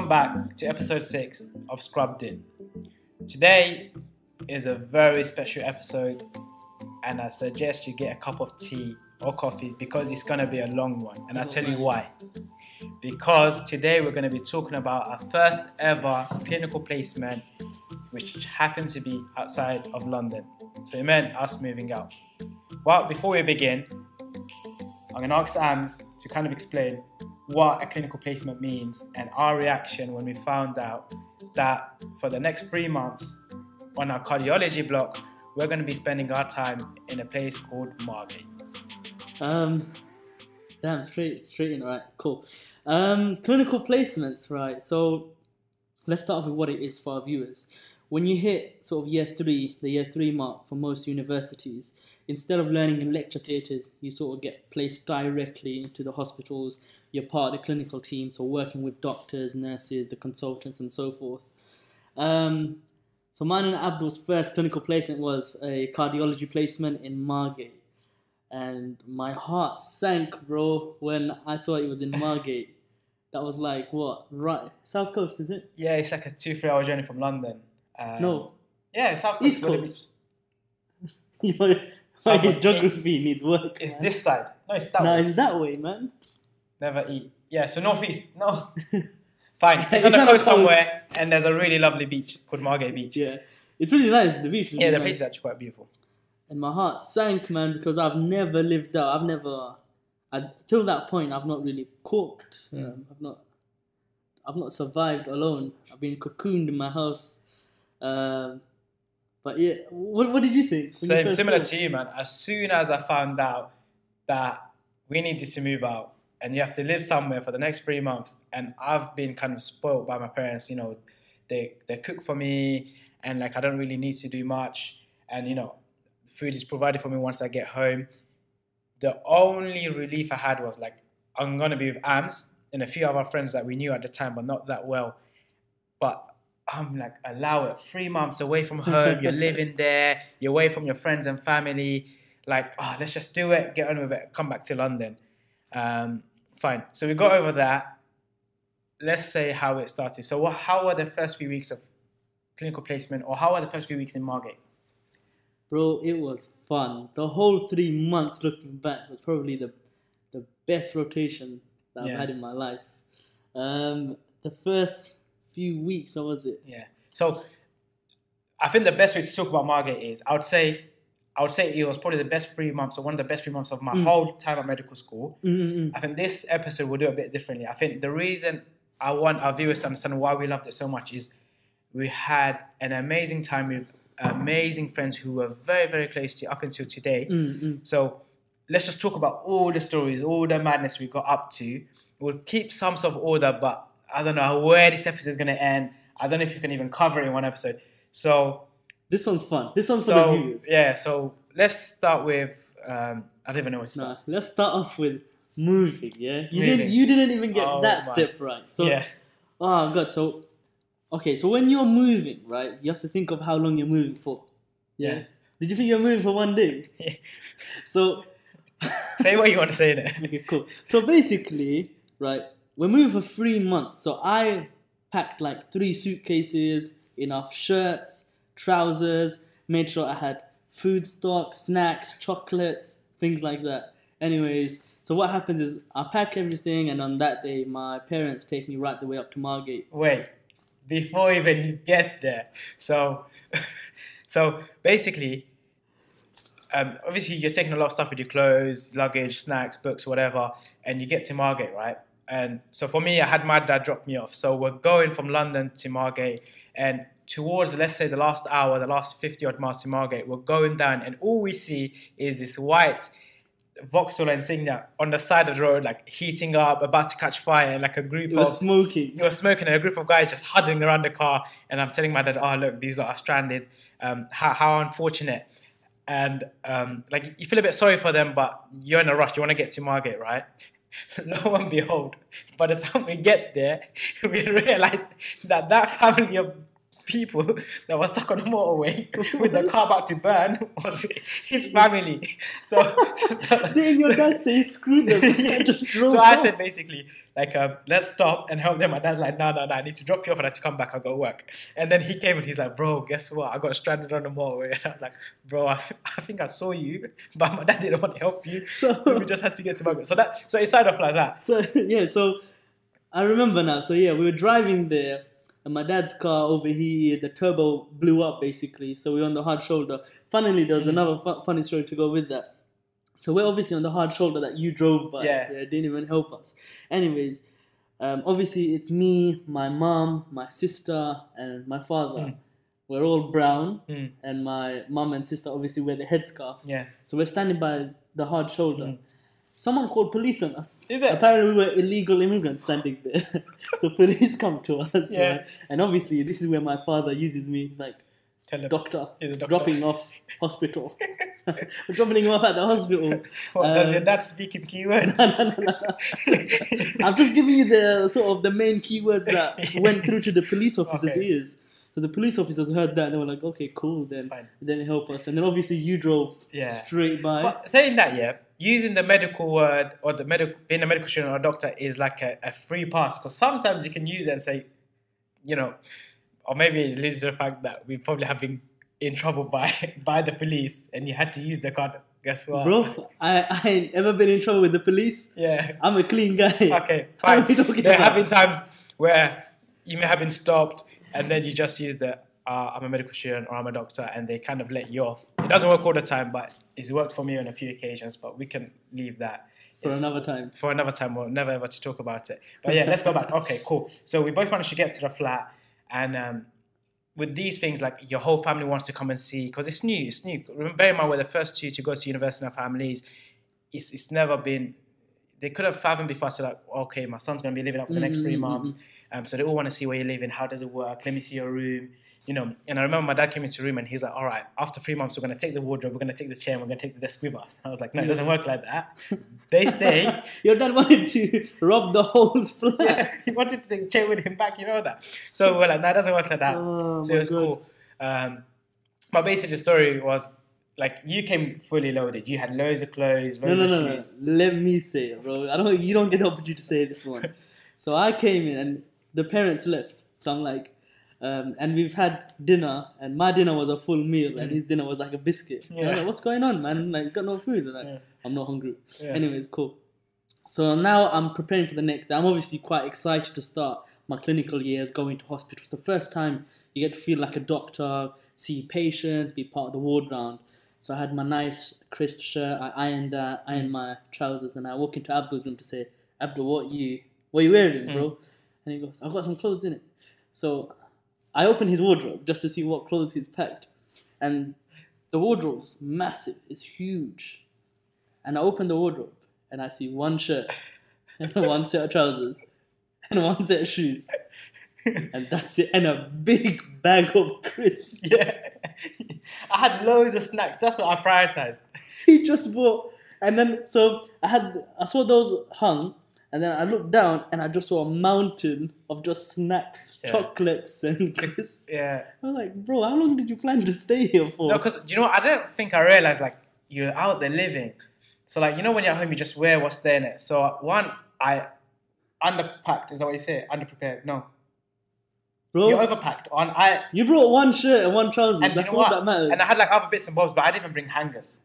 Welcome back to episode 6 of Scrubbed In. Today is a very special episode, and I suggest you get a cup of tea or coffee because it's going to be a long one, and I'll tell you why. Because today we're going to be talking about our first ever clinical placement, which happened to be outside of London. So it meant us moving out. Well, before we begin, I'm going to ask Amz to kind of explain what a clinical placement means and our reaction when we found out that for the next 3 months on our cardiology block, we're going to be spending our time in a place called Margate. Damn, straight in, right, cool. Clinical placements, right, so let's start off with what it is for our viewers. When you hit sort of the year 3 mark for most universities, instead of learning in lecture theatres, you sort of get placed directly into the hospitals. You're part of the clinical team, so working with doctors, nurses, the consultants, and so forth. So mine and Abdul's first clinical placement was a cardiology placement in Margate. And my heart sank, bro, when I saw it was in Margate. That was like, what, right? South Coast, is it? Yeah, it's like a 2-3 hour journey from London. No. Yeah, South Coast. East Coast. Your geography needs work. It's man. this side. No, it's that way. No, it's that way, man. Never eat. Yeah, so northeast. No. Fine. It's It's on the on the coast somewhere, coast. and there's a really lovely beach called Margate Beach. Yeah. It's really nice. The beach is Yeah, really the nice. place is actually quite beautiful. And my heart sank, man, because I've never lived out. Till that point, I've not really cooked. I've not survived alone. I've been cocooned in my house. But yeah, what did you think? Similar to you, man. As soon as I found out that we needed to move out and you have to live somewhere for the next 3 months, and I've been kind of spoiled by my parents, you know, they cook for me, and like I don't really need to do much, and you know, food is provided for me once I get home. The only relief I had was like, I'm gonna be with Amz and a few other friends that we knew at the time, but not that well. But I'm like, allow it. 3 months away from home, you're living there, you're away from your friends and family. Like, let's just do it, get on with it, come back to London. Fine. So we got over that. Let's say how it started. So how were the first few weeks of clinical placement, or how were the first few weeks in Margate? Bro, it was fun. The whole 3 months looking back was probably the best rotation that I've had in my life. The first few weeks, what was it? Yeah. So I think the best way to talk about Margate is I would say it was probably the best 3 months, or one of the best 3 months of my whole time at medical school. I think this episode will do a bit differently. I think the reason I want our viewers to understand why we loved it so much is we had an amazing time with amazing friends who were very, very close to you up until today. So let's just talk about all the stories, all the madness we got up to. We'll keep some sort of order, but I don't know where this episode is going to end. I don't know if you can even cover it in one episode. So this one's fun. This one's for the viewers. Yeah, so let's start with, I don't even know where to start. Let's start off with moving, yeah? You Moving. didn't even get that step right. So, yeah. Oh, God. So, okay, so when you're moving, right, you have to think of how long you're moving for. Yeah. Did you think you were moving for 1 day? So... Say what you want to say there. Okay, cool. So basically, right, we're moving for 3 months. So I packed like 3 suitcases, enough shirts, trousers, made sure I had food stock, snacks, chocolates, things like that. Anyways, so what happens is I pack everything, and on that day, my parents take me right the way up to Margate. Wait, before even you get there. So basically, obviously you're taking a lot of stuff with your clothes, luggage, snacks, books, whatever, and you get to Margate, right? And so for me, I had my dad drop me off. So we're going from London to Margate, and towards, let's say, the last hour, the last 50 odd miles to Margate, we're going down, and all we see is this white Vauxhall Insignia on the side of the road, like heating up, about to catch fire, and like a group You were smoking, and a group of guys just huddling around the car. And I'm telling my dad, "Oh, look, these lot are stranded. How unfortunate." And like you feel a bit sorry for them, but you're in a rush. You want to get to Margate, right? Lo and behold, by the time we get there, we realize that family of people that were stuck on the motorway with the car about to burn was his family. So then your dad says, screw them. Just drove so I off. said basically, like, let's stop and help them. My dad's like, no, I need to drop you off and I have to come back. I got work. And then he came and he's like, bro, guess what? I got stranded on the motorway. And I was like, bro, I think I saw you, but my dad didn't want to help you. So we just had to get to Margaret. So it started off like that. So yeah, so I remember now. So yeah, we were driving there, and my dad's car overheated. The turbo blew up basically. So we were on the hard shoulder. Funnily, there was another funny story to go with that. So we're obviously on the hard shoulder that you drove by. Yeah. It didn't even help us. Anyways, obviously it's me, my mum, my sister, and my father. We're all brown, and my mum and sister obviously wear the headscarf. Yeah. So we're standing by the hard shoulder. Someone called police on us. Is it? Apparently we were illegal immigrants standing there. So police come to us. Yeah. Right? And obviously this is where my father uses me like, doctor, dropping off hospital. Dropping him off at the hospital. What, does your dad speak in keywords? No. I'm just giving you the sort of the main keywords that went through to the police officers' ears. So the police officers heard that and they were like, okay, cool, then help us. And then obviously you drove straight by. But saying that, using the medical word or being a medical student or a doctor is like a free pass, because sometimes you can use it and say, or maybe it leads to the fact that we probably have been in trouble by the police and you had to use the card. Guess what? Bro, I ain't ever been in trouble with the police. Yeah. I'm a clean guy. Okay, fine. There have been times where you may have been stopped and then you just use the I'm a medical student or I'm a doctor and they kind of let you off. It doesn't work all the time, but it's worked for me on a few occasions, but we can leave that. For another time. For another time. We'll never ever to talk about it. But yeah, let's go back. Okay, cool. So we both managed to get to the flat and with these things, like your whole family wants to come and see, because it's new. Bear in mind, we're the first two to go to university in our families. It's never been, they could have fathomed before, so like, okay, my son's going to be living up for the next 3 months. So they all want to see where you're living, how does it work, let me see your room, And I remember my dad came into the room and he's like, all right, after 3 months, we're going to take the wardrobe, we're going to take the chair, and we're going to take the desk with us. I was like, no, it doesn't work like that. They stay. Your dad wanted to rob the whole flat. Yeah, he wanted to take the chair with him back, you know that. So we're like, no, it doesn't work like that. So it was cool. But basically the story was, like, you came fully loaded. You had loads of clothes, loads of shoes. No. Let me say it, bro. You don't get the opportunity to say this one. So I came in and the parents left. So I'm like, and we've had dinner, and my dinner was a full meal, and his dinner was like a biscuit. Yeah. I'm like, what's going on, man? Like, you got no food? Like, I'm not hungry. Yeah. Anyways, cool. So now I'm preparing for the next day. I'm obviously quite excited to start my clinical years, going to hospital. It's the first time you get to feel like a doctor, see patients, be part of the ward round. So I had my nice crisp shirt, I ironed my trousers, and I walk into Abdul's room to say, Abdul, what are you wearing, bro? And he goes, I've got some clothes in it. So I opened his wardrobe just to see what clothes he's packed. And the wardrobe's massive, it's huge. And I open the wardrobe and I see one shirt and one set of trousers and one set of shoes. And that's it. And a big bag of crisps. Yeah. I had loads of snacks. That's what I prioritized. He just bought. And then, so I saw those hung. And then I looked down and I just saw a mountain of just snacks, chocolates and crisps. Yeah. I was like, bro, how long did you plan to stay here for? No, because, you know, I don't think I realized, like, you're out there living. So, like, you know, when you're at home, you just wear what's there in it. So, one, I underpacked. Is that what you say? Underprepared? No. Bro, you're overpacked. You brought one shirt and one trouser. And that's all that matters. And I had, like, other bits and bobs, but I didn't even bring hangers.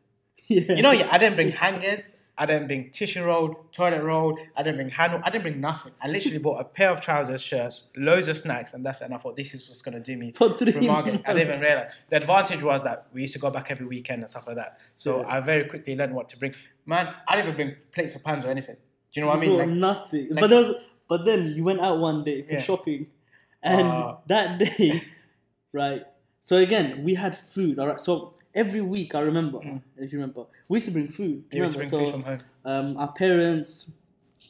Yeah. You know, I didn't bring hangers. I didn't bring tissue roll, toilet roll. I didn't bring handle. I didn't bring nothing. I literally bought a pair of trousers, shirts, loads of snacks, and that's it. And I thought, this is what's going to do me for 3 through market. I didn't even realize. The advantage was that we used to go back every weekend and stuff like that. So I very quickly learned what to bring. Man, I didn't even bring plates or pans or anything. Do you know what I mean? Like, nothing. Like, but then you went out one day for shopping. And that day, right, so again, we had food, all right? So every week, I remember, if you remember, we used to bring food. We used to bring food from home. My parents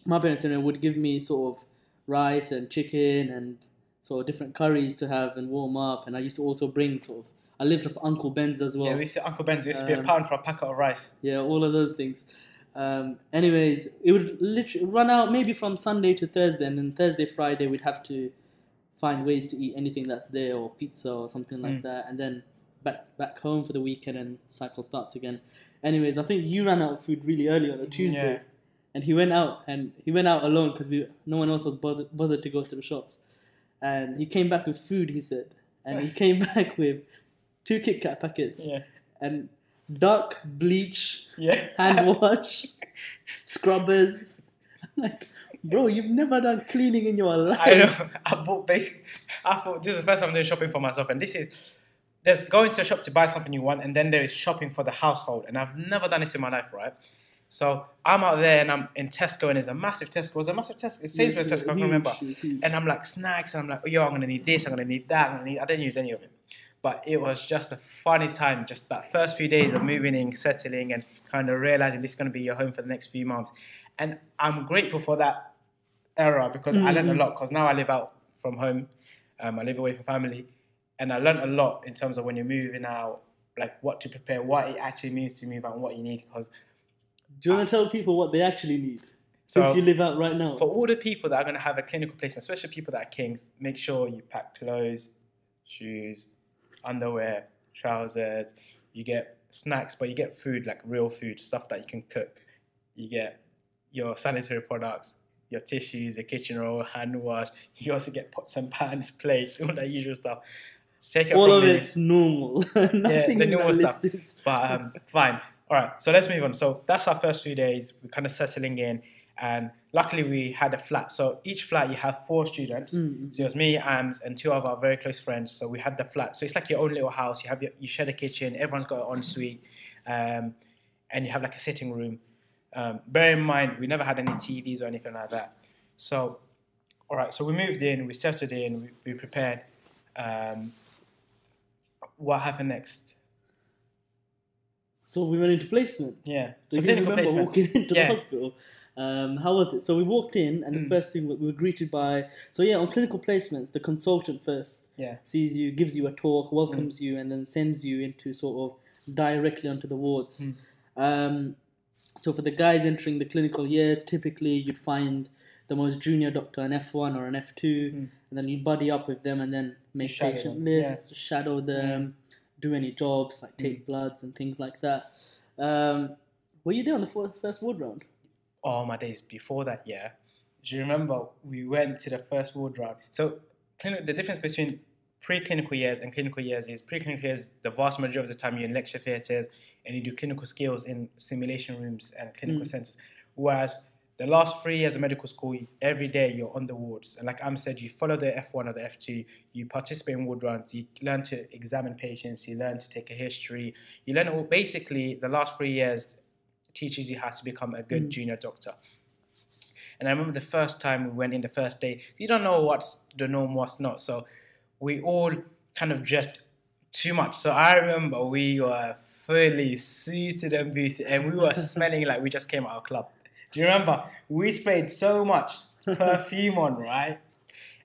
would give me sort of rice and chicken and sort of different curries to have and warm up. And I used to also bring I lived with Uncle Ben's as well. Yeah, we used to Uncle Ben's. It used to be £1 for a packet of rice. Yeah, all of those things. Anyways, it would literally run out maybe from Sunday to Thursday, and then Thursday, Friday, we'd have to find ways to eat anything that's there, or pizza or something like that, and then back home for the weekend, and cycle starts again. Anyways, I think you ran out of food really early on a Tuesday. Yeah. And he went out alone because no one else was bothered to go to the shops. And he came back with food, he said. And he came back with 2 Kit Kat packets. Yeah. And dark bleach, Yeah. hand wash, scrubbers. I'm like, bro, you've never done cleaning in your life. I know. I thought this is the first time I'm doing shopping for myself, and there's going to a shop to buy something you want, and then there is shopping for the household, and I've never done this in my life, right? So I'm out there and I'm in Tesco, and there's a massive Tesco. It says where Tesco, I can't remember. And I'm like snacks, and I'm like, yo, I'm gonna need this, I'm gonna need that, I didn't use any of it. But it was just a funny time, just that first few days of moving in, settling, and kind of realizing this is gonna be your home for the next few months. And I'm grateful for that era because I learned a lot. Because now I live out from home, I live away from family, and I learned a lot in terms of when you're moving out, like what to prepare, what it actually means to move out, and what you need. Because do you want to tell people what they actually need? Since you live out right now. For all the people that are going to have a clinical placement, especially people that are kings, make sure you pack clothes, shoes, underwear, trousers. You get snacks, but you get food, like real food, stuff that you can cook. You get your sanitary products, your tissues, your kitchen roll, hand wash. You also get pots and pans, plates, all that usual stuff. Take it all of it's normal. Yeah, the normal stuff. But fine. All right, so let's move on. So that's our first few days. We're kind of settling in, and luckily we had a flat. So each flat you have 4 students. So it was me, Amz, and 2 of our very close friends. So we had the flat. So it's like your own little house. You share the kitchen. Everyone's got an ensuite, and you have like a sitting room. Bear in mind, we never had any TVs or anything like that. So, all right. So we moved in. We settled in. We prepared. What happened next? So we went into placement. Yeah. So clinical placement. Walking into the hospital. How was it? So we walked in, and the first thing we were greeted by. So yeah, on clinical placements, the consultant first sees you, gives you a talk, welcomes you, and then sends you into sort of directly onto the wards. So for the guys entering the clinical years, typically you'd find the most junior doctor, an F1 or an F2, and then you'd buddy up with them and then make patient lists, shadow them. Do any jobs, like take bloods and things like that. Were you there on the first ward round? Oh, my days before that, yeah. Do you remember we went to the first ward round? So the difference between pre-clinical years and clinical years is pre-clinical years, the vast majority of the time you're in lecture theatres and you do clinical skills in simulation rooms and clinical centres. Whereas the last 3 years of medical school, every day you're on the wards. And like Am said, you follow the F1 or the F2, you participate in ward rounds, you learn to examine patients, you learn to take a history. You learn basically the last 3 years teaches you how to become a good junior doctor. And I remember the first time we went in the first day, you don't know what's the norm, what's not. So we all kind of dressed too much. So I remember we were fully suited and booted and we were smelling like we just came out of a club. Do you remember? We sprayed so much perfume on, right?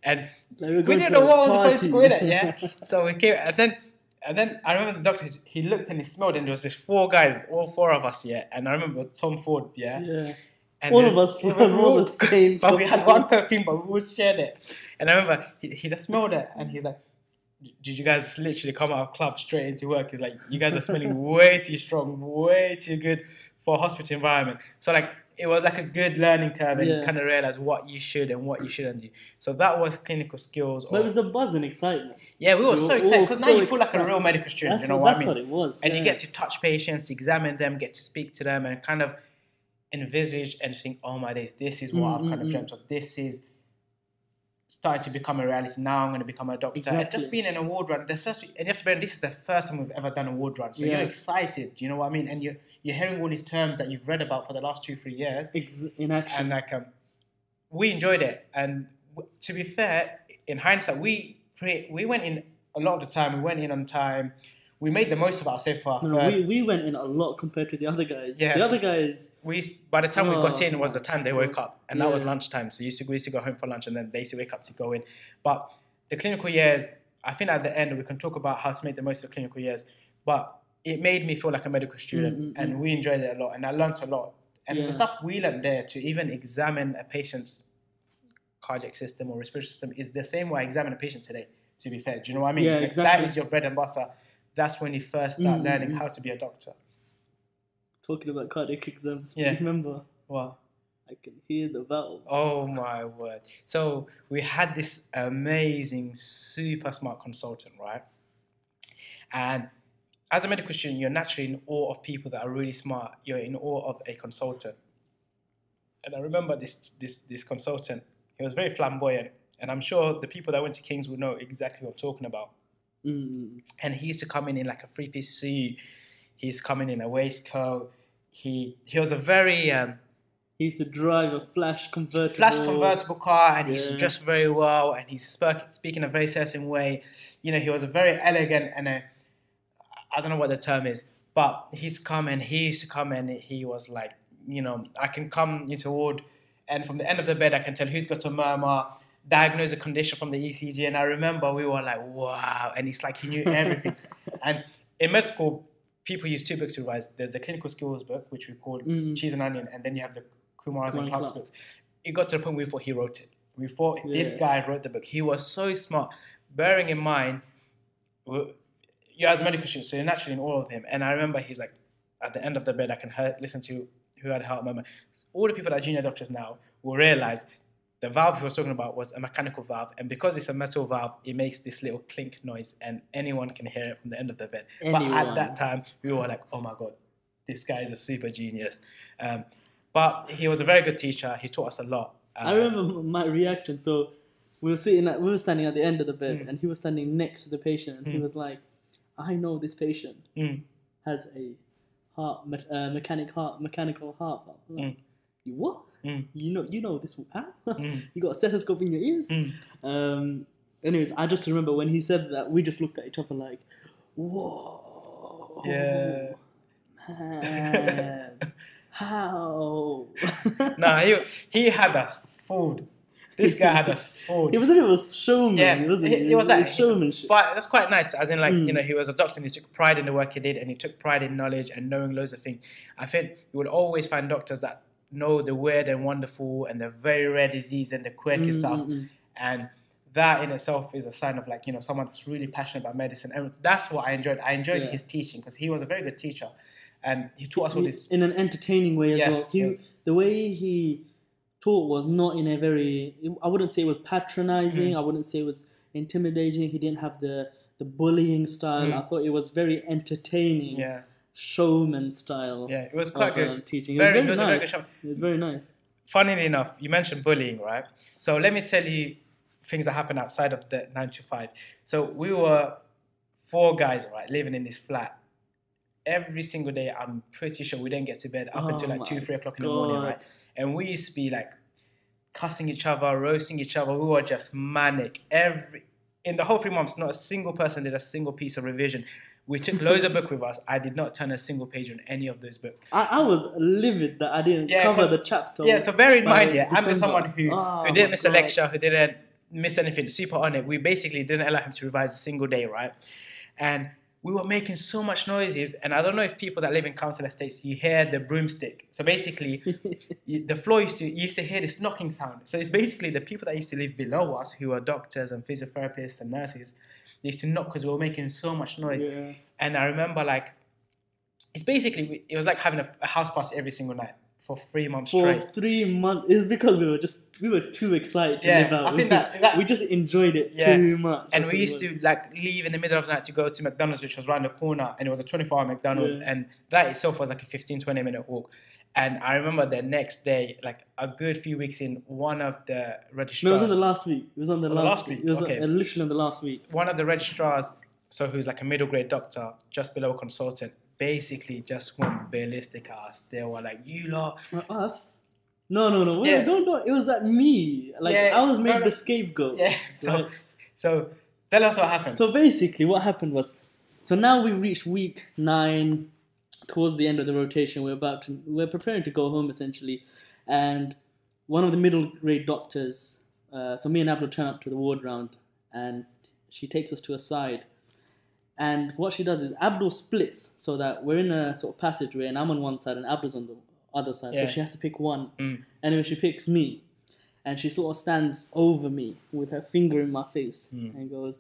And we didn't know what was supposed to go in it, yeah? So we came, and then I remember the doctor, he looked and he smelled, and there was this 4 guys, all 4 of us, yeah? And I remember Tom Ford, yeah? And all of us were all the same. But we had one perfume, but we all shared it. And I remember he just smelled it, and he's like, did you guys literally come out of club straight into work? He's like, you guys are smelling way too strong, way too good for a hospital environment. So like, it was like a good learning curve, and you kind of realize what you should and what you shouldn't do. So that was clinical skills. But it was the buzz and excitement. Yeah, we were so excited because now you feel like a real medical student. You know what I mean? That's what it was. And you get to touch patients, examine them, get to speak to them, and kind of envisage and think, oh my days, this is what I've kind of dreamt of. This is starting to become a reality. Now I'm going to become a doctor. Exactly. And just being in a ward run, and you have to bear, this is the first time we've ever done a ward run. So you're excited, you know what I mean? And you're hearing all these terms that you've read about for the last 2-3 years. In action. And like, we enjoyed it. And to be fair, in hindsight, we went in a lot of the time. We went in on time. We made the most of our safe for our third. We went in a lot compared to the other guys. Yeah, the other guys... By the time we got in was the time they woke up. And that was lunchtime. So we used to go home for lunch and then they used to wake up to go in. But the clinical years, I think at the end we can talk about how to make the most of clinical years. But it made me feel like a medical student. And we enjoyed it a lot. And I learned a lot. And the stuff we learned there to even examine a patient's cardiac system or respiratory system is the same way I examine a patient today, to be fair. Do you know what I mean? Yeah, Like, exactly. that is your bread and butter. That's when you first start learning how to be a doctor. Talking about cardiac exams, do Yeah. you remember? Wow. I can hear the valves. Oh my word. So we had this amazing, super smart consultant, right? And as a medical student, you're naturally in awe of people that are really smart. You're in awe of a consultant. And I remember this consultant, he was very flamboyant. And I'm sure the people that went to King's will know exactly what I'm talking about. And he used to come in like a three-piece suit. He's coming in a waistcoat. He was a very... he used to drive a flash convertible car, and he's dressed very well, and he's speaking a very certain way. You know, he was a very elegant and I don't know what the term is, but he used to come and he was like, you know, I can come into ward, and from the end of the bed I can tell who's got a murmur, diagnose a condition from the ECG. And I remember we were like, wow, and it's like he knew everything. And in med school, people use two books to revise. There's the clinical skills book, which we call Cheese and Onion, and then you have the Kumar's and Clark's books. It got to the point we thought he wrote it. We thought this guy wrote the book. He was so smart. Bearing in mind, you're as a medical student, so you're naturally in awe of him. And I remember he's like, at the end of the bed, I can listen to who had a heart murmur. All the people that are junior doctors now will realize the valve he was talking about was a mechanical valve. And because it's a metal valve, it makes this little clink noise, and anyone can hear it from the end of the bed. But at that time, we were like, oh my God, this guy is a super genius. But he was a very good teacher. He taught us a lot. I remember my reaction. So we were standing at the end of the bed, and he was standing next to the patient, and he was like, "I know this patient has a mechanical heart valve." Like, you what? You know this? Huh? You got a stethoscope in your ears? Anyways, I just remember when he said that, we just looked at each other like, "Whoa, yeah, man." How? Nah, he had us fooled. This guy had us fooled. He was a bit of a showman. Yeah, it was like showmanship. But that's quite nice. As in, like, you know, he was a doctor and he took pride in the work he did, and he took pride in knowledge and knowing loads of things. I think you would always find doctors that know the weird and wonderful and the very rare disease and the quirky stuff. And that in itself is a sign of, like, you know, someone that's really passionate about medicine. And that's what I enjoyed. I enjoyed his teaching because he was a very good teacher. And he taught us all this in an entertaining way as well. The way he taught was not in a very, I wouldn't say it was patronizing. I wouldn't say it was intimidating. He didn't have the bullying style. I thought it was very entertaining. Showman style. Yeah, it was quite good. Teaching. It was very nice. It was very nice. Funnily enough, you mentioned bullying, right? So let me tell you things that happened outside of the 9 to 5. So we were 4 guys, right, living in this flat. Every single day, I'm pretty sure we didn't get to bed up until like 2, 3 o'clock in the morning, right? And we used to be like cussing each other, roasting each other. We were just manic. In the whole 3 months, not a single person did a single piece of revision. We took loads of books with us. I did not turn a single page on any of those books. I was livid that I didn't cover the chapter. Yeah, so bear in mind, I'm just someone who didn't miss a lecture, who didn't miss anything, super on it. We basically didn't allow him to revise a single day, right? And we were making so much noises, and I don't know if people that live in council estates, you hear the broomstick. So basically, the floor you used to hear this knocking sound. So it's basically the people that used to live below us, who are doctors and physiotherapists and nurses, they used to knock because we were making so much noise. Yeah. And I remember, like, it's basically, it was like having a house party every single night for 3 months straight. For 3 months. It's because we were too excited to live out. I think we just enjoyed it too much. And we used to, like, leave in the middle of the night to go to McDonald's, which was around the corner, and it was a 24-hour McDonald's, and that itself was like a 15, 20-minute walk. And I remember the next day, like a good few weeks in, one of the registrars... No, it was on the last week. It was on the last week. It was literally on the last week. One of the registrars, so who's like a middle grade doctor, just below a consultant, basically just went ballistic at us. They were like, "You lot." Us? No. Wait, don't. It was at me. Like, I was made the scapegoat. Yeah. So tell us what happened. So basically what happened was, so now we've reached week 9, towards the end of the rotation. We're preparing to go home essentially. And one of the middle grade doctors, so me and Abdul turn up to the ward round, and she takes us to a side. And what she does is Abdul splits so that we're in a sort of passageway, and I'm on one side and Abdul's on the other side. So she has to pick one. Anyway, she picks me. and she sort of stands over me with her finger in my face and goes,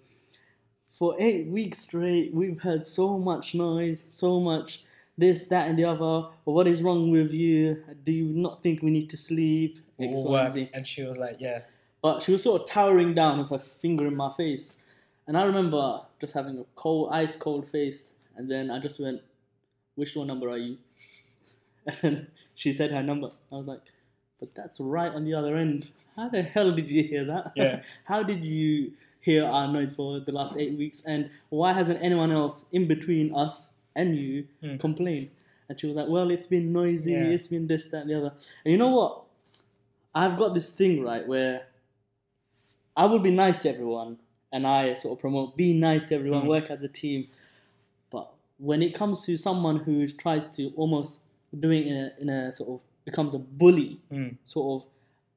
"For 8 weeks straight, we've heard so much noise, so much this, that, and the other. Well, what is wrong with you? Do you not think we need to sleep? X, Y, and Z." And she was like, yeah. But she was sort of towering down with her finger in my face. And I remember just having a ice cold face. And then I just went, "Which door number are you?" And then she said her number. I was like, "But that's right on the other end. How the hell did you hear that? Yeah. How did you hear our noise for the last 8 weeks? And why hasn't anyone else in between us and you complained?" And she was like, "Well, it's been noisy. It's been this, that, and the other." And you know what? I've got this thing, right, where I would be nice to everyone. And I sort of promote, be nice to everyone, work as a team. But when it comes to someone who tries to almost doing in a sort of becomes a bully, sort of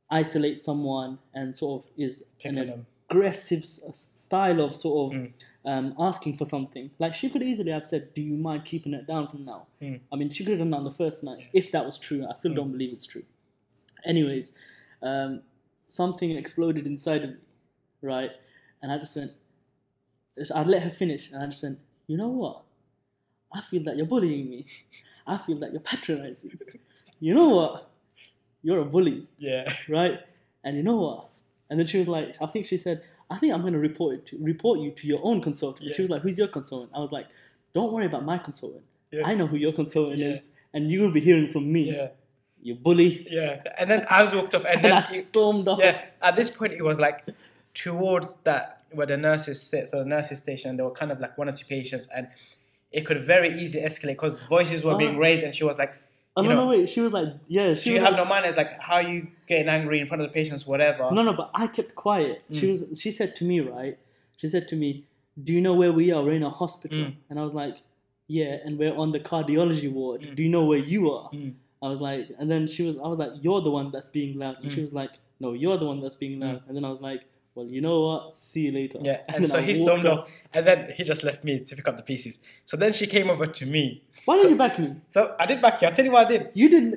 isolate someone and sort of is an aggressive style of sort of asking for something. Like, she could easily have said, "Do you mind keeping it down from now?" I mean, she could have done that on the first night. If that was true, I still don't believe it's true. Anyways, something exploded inside of me, right? And I just went, I'd let her finish, and I just went, "You know what? I feel that you're bullying me. I feel that you're patronizing. You know what? You're a bully." Yeah. Right? "And you know what?" And then she was like, I think she said, "I think I'm going to report you to your own consultant." Yeah. She was like, "Who's your consultant?" I was like, "Don't worry about my consultant. Yeah. I know who your consultant is, and you will be hearing from me. Yeah. You bully." Yeah. And then I walked off, and then I stormed off. Yeah. At this point, it was like towards that where the nurses sit, so the nurses station, there were kind of like 1 or 2 patients, and it could very easily escalate because voices were being raised, and she was like, wait. She was like, "Yeah." Do you have no manners? Like, how are you getting angry in front of the patients, whatever? No, but I kept quiet. She said to me, right? She said to me, "Do you know where we are? We're in a hospital." And I was like, "Yeah, and we're on the cardiology ward. Do you know where you are?" I was like, and then I was like, "You're the one that's being loud." And she was like, "No, you're the one that's being loud." And then I was like, "Well, you know what? See you later." Yeah, and so he stormed off, and then he just left me to pick up the pieces. So then she came over to me. Why didn't you back me? So I did back you. I'll tell you what I did. You didn't.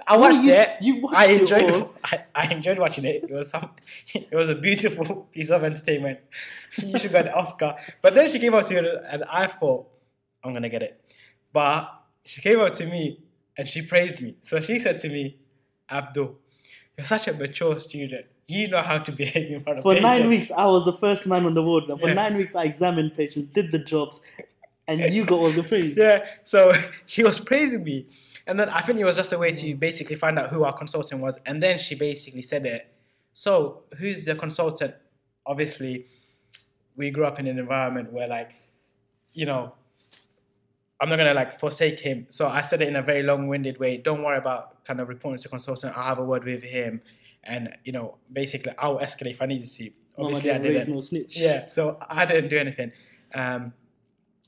I watched it. You watched I enjoyed watching it. It was a beautiful piece of entertainment. You should get an Oscar. But then she came over to me, and I thought, I'm gonna get it. But she came over to me and she praised me. So she said to me, "Abdul, you're such a mature student. You know how to behave in front of patients." For 9 weeks, I was the first man on the ward. For 9 weeks, I examined patients, did the jobs, and you got all the praise. Yeah, so she was praising me. And then I think it was just a way to basically find out who our consultant was. And then she basically said it. "So, who's the consultant?" Obviously, we grew up in an environment where, like, you know, I'm not going to, like, forsake him. So I said it in a very long-winded way. "Don't worry about kind of reporting to the consultant. I'll have a word with him. And, you know, basically, I'll escalate if I needed to." Obviously, I didn't. No snitch. Yeah, so I didn't do anything.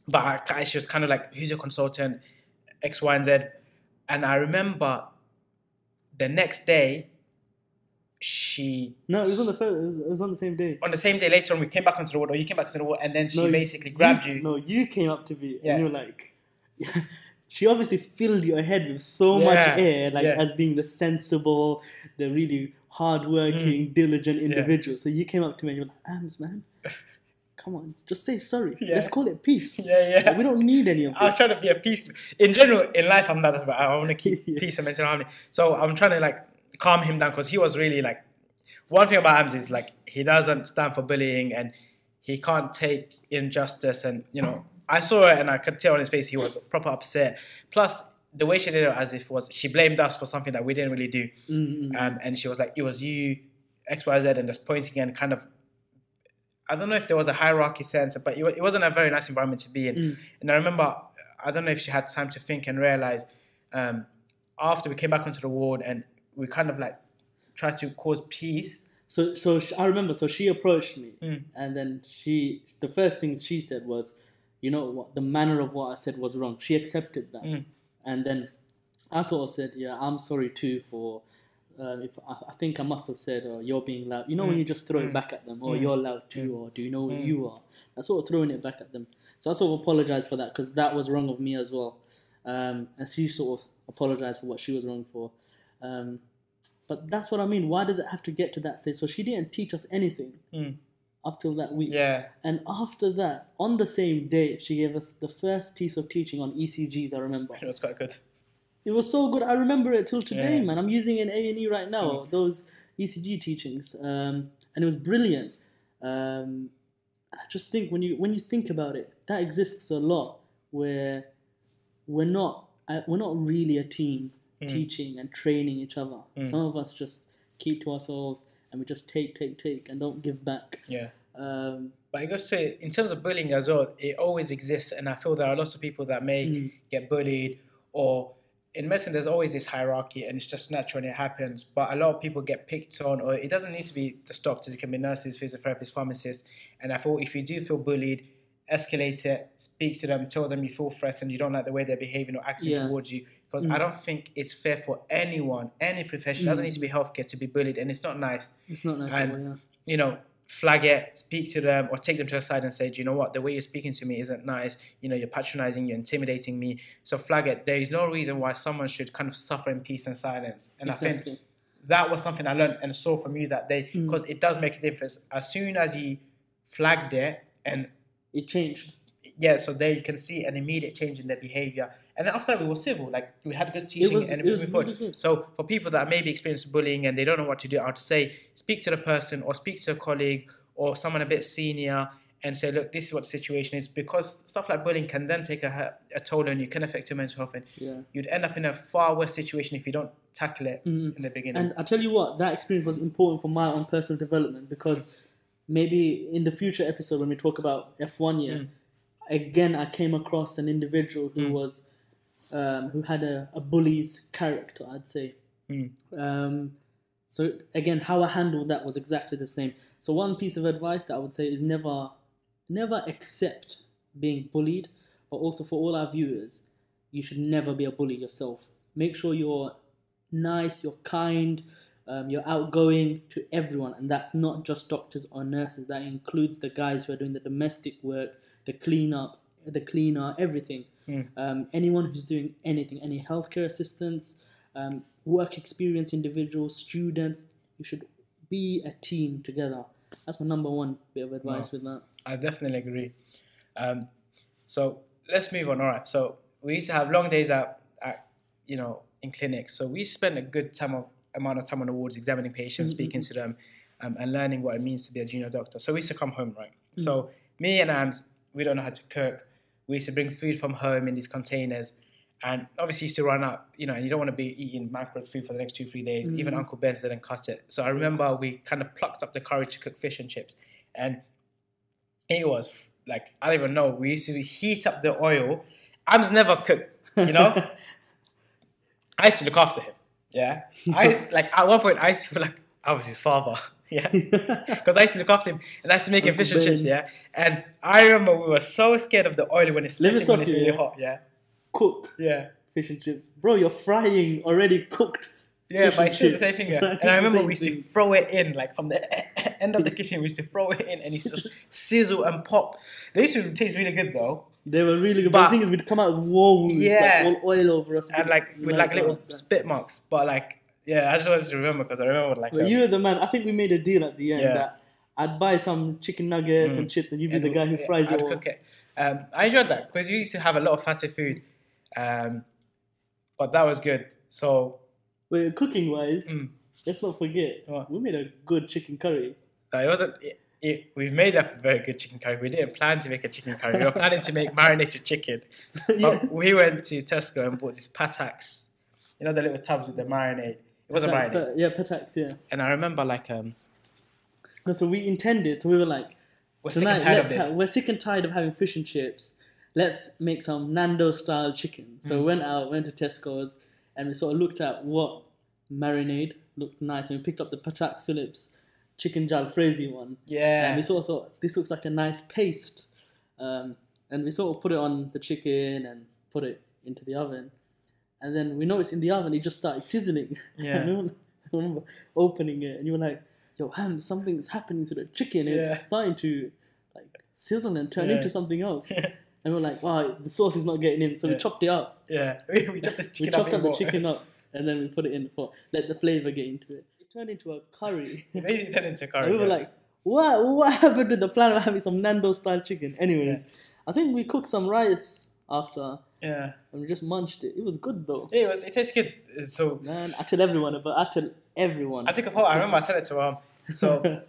But she was kind of like, "Who's your consultant? X, Y, and Z." And I remember the next day, No, it was on the first. It was on the same day. On the same day, later on, we came back onto the ward, or you came back onto the ward, and then she basically grabbed you. No, you came up to me, and you were like, she obviously filled your head with so much air, like as being the sensible, the really hardworking, diligent individual. So you came up to me and you were like, "Amz, man, come on, just say sorry. Let's call it peace. Like, we don't need any of this." I was trying to be a peace. In general, in life, I'm not about. I want to keep peace and mental harmony. So I'm trying to like calm him down because he was really like. One thing about Amz is like he doesn't stand for bullying and he can't take injustice, and you know I saw it and I could tell on his face he was proper upset. Plus the way she did it, as if she blamed us for something that we didn't really do, and she was like, "It was you, X, Y, Z," and just pointing and kind of. I don't know if there was a hierarchy sense, but it wasn't a very nice environment to be in. And I remember, I don't know if she had time to think and realize after we came back onto the ward and we kind of like tried to cause peace. So I remember, so she approached me and then the first thing she said was, "You know what, the manner of what I said was wrong." She accepted that. And then I sort of said, "Yeah, I'm sorry too for... if I think I must have said, you're being loud." You know when you just throw it back at them, or you're loud too, or do you know who you are? I sort of throwing it back at them. So I sort of apologized for that because that was wrong of me as well. And she sort of apologized for what she was wrong for. But that's what I mean. Why does it have to get to that stage? So she didn't teach us anything up till that week. Yeah. And after that, on the same day, she gave us the first piece of teaching on ECGs, I remember. It was quite good. It was so good. I remember it till today, man. I'm using an A&E right now, those ECG teachings. And it was brilliant. I just think when you think about it, that exists a lot where we're not really a team teaching and training each other. Some of us just keep to ourselves and we just take and don't give back. Yeah. But I gotta say, in terms of bullying as well, it always exists, and I feel there are lots of people that may get bullied, or in medicine there's always this hierarchy and it's just natural and it happens, but a lot of people get picked on, or it doesn't need to be just doctors, it can be nurses, physiotherapists, pharmacists. And I feel if you do feel bullied, escalate it, speak to them, tell them you feel threatened, you don't like the way they're behaving or acting towards you, because I don't think it's fair for anyone, any profession, it doesn't need to be healthcare, to be bullied, and it's not nice. It's not nice. And, you know, flag it, speak to them, or take them to the side and say, do you know what, the way you're speaking to me isn't nice, you know, you're patronizing, you're intimidating me, so flag it. There is no reason why someone should kind of suffer in peace and silence. And I think that was something I learned and saw from you that day, because it does make a difference. As soon as you flagged it, and it changed. Yeah, so there you can see an immediate change in their behavior. And then after that, we were civil. Like, we had good teaching and moving forward. Really, so for people that maybe experience bullying and they don't know what to do, I would say speak to the person or speak to a colleague or someone a bit senior and say, look, this is what the situation is. Because stuff like bullying can then take a toll on you, can affect your mental health. And you'd end up in a far worse situation if you don't tackle it in the beginning. And I tell you what, that experience was important for my own personal development, because maybe in the future episode when we talk about F1 again, I came across an individual who was who had a bully's character, I'd say. So again, how I handled that was exactly the same. So one piece of advice that I would say is never accept being bullied, but also for all our viewers, you should never be a bully yourself. Make sure you're nice, you're kind, you're outgoing to everyone, and that's not just doctors or nurses. That includes the guys who are doing the domestic work, the cleaner, everything. Anyone who's doing anything, any healthcare assistants, work experience individuals, students, you should be a team together. That's my number one bit of advice with that. I definitely agree. So let's move on. All right. So we used to have long days at in clinics. So we spent a good amount of time on the wards examining patients, speaking to them, and learning what it means to be a junior doctor. So we used to come home, right? So me and Amz, we don't know how to cook. We used to bring food from home in these containers, and obviously used to run out, and you don't want to be eating microwave food for the next 2-3 days. Even Uncle Ben's didn't cut it. So I remember we kind of plucked up the courage to cook fish and chips, and it was like, I don't even know. We used to heat up the oil. Amz never cooked, I used to look after him. Yeah, at one point I used to feel like I was his father. Yeah, because I used to look after him and I used to make him fish and chips. Yeah, and I remember we were so scared of the oil when it's really hot. Yeah, cook. Yeah, fish and chips, bro. You're frying already cooked. Yeah, but it's still the same thing. Yeah. And I remember we used to throw it in, like from the end of the kitchen. We used to throw it in, and it's just sizzle and pop. They used to taste really good though. They were really good, but the thing is, we'd come out with war wounds, like all oil over us, and with little spit marks. But I just wanted to remember, because I remember you were the man. I think we made a deal at the end that I'd buy some chicken nuggets and chips, and you'd be the guy who fries it all. I'd cook it. I enjoyed that because we used to have a lot of fatty food, but that was good. So, wait, cooking wise, let's not forget we made a good chicken curry. It wasn't. We made a very good chicken curry. We didn't plan to make a chicken curry. We were planning to make marinated chicken. But we went to Tesco and bought these pataks. The little tubs with the marinade. It was a marinade. Yeah, pataks, yeah. And I remember No, so we intended, so we were like, we're sick and tired of this. We're sick and tired of having fish and chips. Let's make some Nando-style chicken. So we went to Tesco's, and we sort of looked at what marinade looked nice. And we picked up the Patak Phillips chicken jalfrezi one. Yeah. And we sort of thought, this looks like a nice paste. And we sort of put it on the chicken and put it into the oven. And then we noticed in the oven, it just started sizzling. Yeah. I remember opening it, and you were like, yo, Hans, something's happening to the chicken. It's starting to sizzle and turn into something else. And we're like, wow, the sauce is not getting in. So we chopped it up. Yeah. We chopped the chicken up. We chopped up the chicken up. and then we put it in for let the flavor get into it. It turned into a curry. It basically turned into curry. And we were like, what happened to the plan of having some Nando's style chicken? Anyways, I think we cooked some rice after. Yeah. And we just munched it. It was good though. Yeah, it tastes good. So man, I tell everyone, but I tell everyone. I took a photo. I remember I said it to So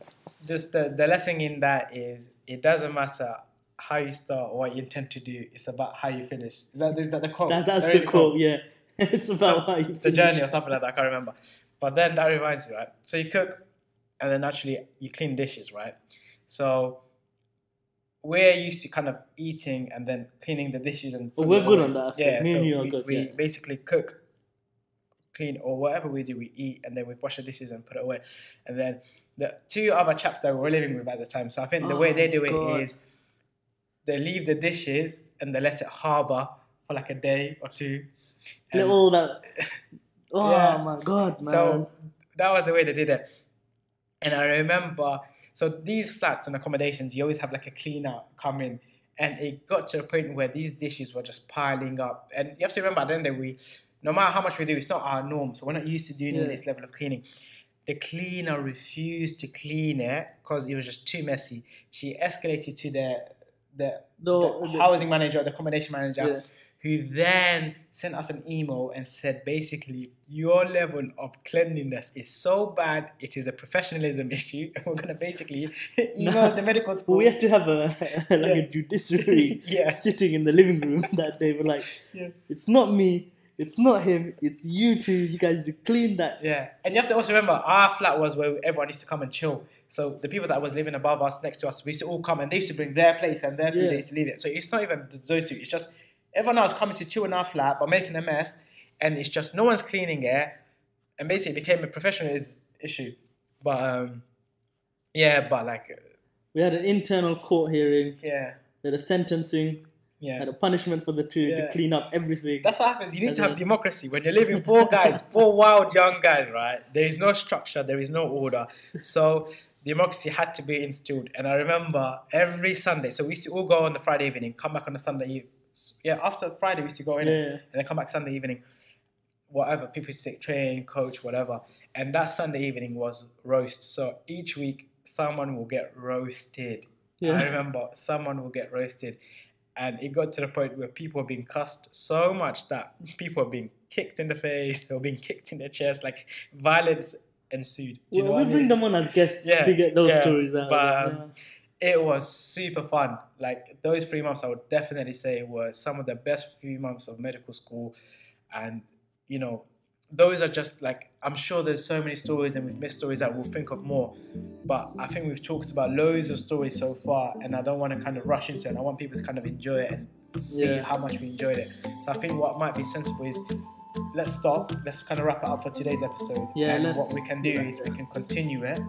just the lesson in that is it doesn't matter how you start or what you intend to do. It's about how you finish. Is that the quote? That's the quote. Yeah. It's about how you finish. The journey or something like that. I can't remember. But then that reminds you, right? So you cook, and then actually you clean dishes, right? So we're used to kind of eating and then cleaning the dishes and. We're good on that aspect. Yeah, we basically cook, clean, or whatever we do, we eat, and then we wash the dishes and put it away. And then the two other chaps that we were living with at the time. So I think the way they do it is they leave the dishes and they let it harbour for like a day or two. Little that. Oh my God, man! So that was the way they did it. And I remember, so these flats and accommodations, you always have like a cleaner come in. And it got to a point where these dishes were just piling up. And you have to remember, at the end of the day, no matter how much we do, it's not our norm. So we're not used to doing this level of cleaning. The cleaner refused to clean it because it was just too messy. She escalated to the housing manager, the accommodation manager, who then sent us an email and said, basically, your level of cleanliness is so bad, it is a professionalism issue. And we're going to basically email the medical school. We had to have a judiciary sitting in the living room that day. We're like, it's not me, it's not him, it's you two. You guys to clean that. Yeah. And you have to also remember, our flat was where everyone used to come and chill. So the people that was living above us, next to us, we used to all come and they used to bring their place and their food, they used to leave it. So it's not even those two, it's just everyone else coming to chill in our flat but making a mess, and it's just no one's cleaning it, and basically it became a professional issue. But but like we had an internal court hearing. Yeah. We had a sentencing. Yeah. Had a punishment for the two to clean up everything. That's what happens. You need to have democracy when you're living four wild young guys, right? There is no structure, there is no order. So democracy had to be instilled. And I remember every Sunday, so we used to all go on the Friday evening, come back on the Sunday evening. Yeah, after Friday we used to go in and then come back Sunday evening. Whatever, people used to take train, coach, whatever. And that Sunday evening was roast. So each week someone will get roasted. Yeah. I remember someone will get roasted. And it got to the point where people were being cussed so much that people were being kicked in the face, they were being kicked in their chest, like violence ensued. Do you know what I mean? Bring them on as guests to get those stories out. But it was super fun. Like those 3 months, I would definitely say were some of the best 3 months of medical school. And, you know, those are just like, I'm sure there's so many stories and we've missed stories that we'll think of more. But I think we've talked about loads of stories so far, and I don't want to kind of rush into it. I want people to kind of enjoy it and see how much we enjoyed it. So I think what might be sensible is let's stop. Let's kind of wrap it up for today's episode. Yeah, and what we can do is we can continue it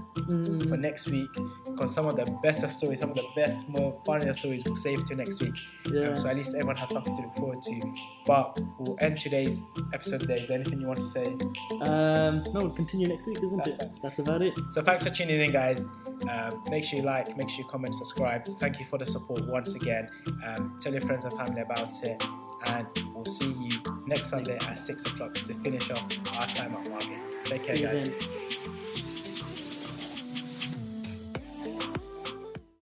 for next week, because some of the better stories, some of the best, more funnier stories we'll save to next week. Yeah. So at least everyone has something to look forward to. But we'll end today's episode there. Is there anything you want to say? No, we'll continue next week, isn't it? Right. That's about it. So thanks for tuning in, guys. Make sure you like, make sure you comment, subscribe. Thank you for the support once again. Tell your friends and family about it. And we'll see you next Sunday at 6 o'clock to finish off our time at Margate. Take care, guys.